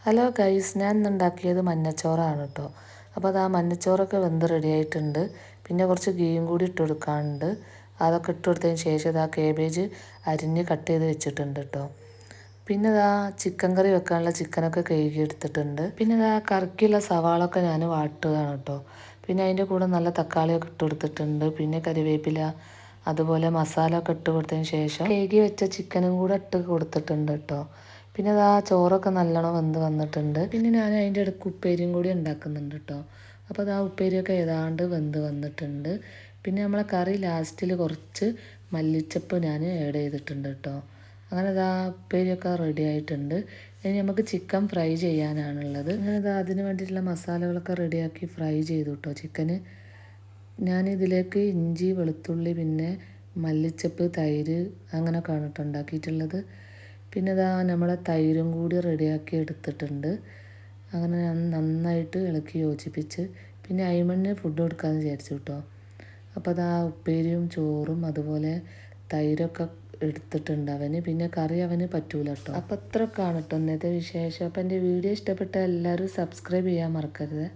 Hello guys, ഞാൻ ഇന്നുണ്ടാക്കിയത് മഞ്ഞച്ചോറാണ് കേട്ടോ. അപ്പോൾ അത് ആ മഞ്ഞച്ചോറൊക്കെ വെന്ത് റെഡി ആയിട്ടുണ്ട്. പിന്നെ കുറച്ച് ഗീയും കൂടി ഇട്ട് കൊടുക്കാനുണ്ട്. അതൊക്കെ ഇട്ട് കൊടുത്തതിന് ശേഷം ഇതാ കേബേജ് അരിഞ്ഞ് കട്ട് ചെയ്ത് വെച്ചിട്ടുണ്ട് കേട്ടോ. പിന്നെ ഇതാ ചിക്കൻ കറി വെക്കാനുള്ള ചിക്കനൊക്കെ കഴുകി എടുത്തിട്ടുണ്ട്. പിന്നെ ഇതാ കറിക്കുള്ള സവാളൊക്കെ ഞാൻ വാട്ടുകയാണ് കേട്ടോ. പിന്നെ അതിൻ്റെ കൂടെ നല്ല തക്കാളിയൊക്കെ ഇട്ട് കൊടുത്തിട്ടുണ്ട്. പിന്നെ കരിവേപ്പില, അതുപോലെ മസാല ഒക്കെ ഇട്ട് കൊടുത്തതിന് ശേഷം കഴുകി വെച്ച ചിക്കനും കൂടെ ഇട്ട് കൊടുത്തിട്ടുണ്ട് കേട്ടോ. പിന്നെ അത് ആ ചോറൊക്കെ നല്ലോണം വെന്ത് വന്നിട്ടുണ്ട്. പിന്നെ ഞാൻ അതിൻ്റെ ഇടയ്ക്ക് ഉപ്പേരിയും കൂടി ഉണ്ടാക്കുന്നുണ്ട് കേട്ടോ. അപ്പോൾ അത് ആ ഉപ്പേരിയൊക്കെ ഏതാണ്ട് വെന്ത് വന്നിട്ടുണ്ട്. പിന്നെ നമ്മളെ കറി ലാസ്റ്റിൽ കുറച്ച് മല്ലിച്ചപ്പ് ഞാൻ ആഡ് ചെയ്തിട്ടുണ്ട് കേട്ടോ. അങ്ങനെ ഇതാ ഉപ്പേരിയൊക്കെ റെഡി ആയിട്ടുണ്ട്. ഇനി നമുക്ക് ചിക്കൻ ഫ്രൈ ചെയ്യാനാണുള്ളത്. അങ്ങനെ ഇതാ അതിന് വേണ്ടിയിട്ടുള്ള മസാലകളൊക്കെ റെഡിയാക്കി ഫ്രൈ ചെയ്തു കേട്ടോ ചിക്കന്. ഞാനിതിലേക്ക് ഇഞ്ചി, വെളുത്തുള്ളി, പിന്നെ മല്ലിച്ചപ്പ്, തൈര് അങ്ങനെയൊക്കെയാണ് കേട്ടോ ഉണ്ടാക്കിയിട്ടുള്ളത്. പിന്നെ ഇതാ നമ്മളെ തൈരും കൂടി റെഡിയാക്കി എടുത്തിട്ടുണ്ട്. അങ്ങനെ ഞാൻ നന്നായിട്ട് ഇളക്കി യോജിപ്പിച്ച് പിന്നെ അയിമണ്ണ് ഫുഡ് കൊടുക്കാമെന്ന് വിചാരിച്ചു കേട്ടോ. അപ്പോൾ അതാ ഉപ്പേരിയും ചോറും അതുപോലെ തൈരൊക്കെ എടുത്തിട്ടുണ്ട് അവന്. പിന്നെ കറി അവന് പറ്റൂല കേട്ടോ. അപ്പോൾ അത്രയൊക്കെയാണ് കേട്ടോ ഇന്നത്തെ വിശേഷം. അപ്പോൾ എൻ്റെ വീഡിയോ ഇഷ്ടപ്പെട്ട എല്ലാവരും സബ്സ്ക്രൈബ് ചെയ്യാൻ മറക്കരുത്.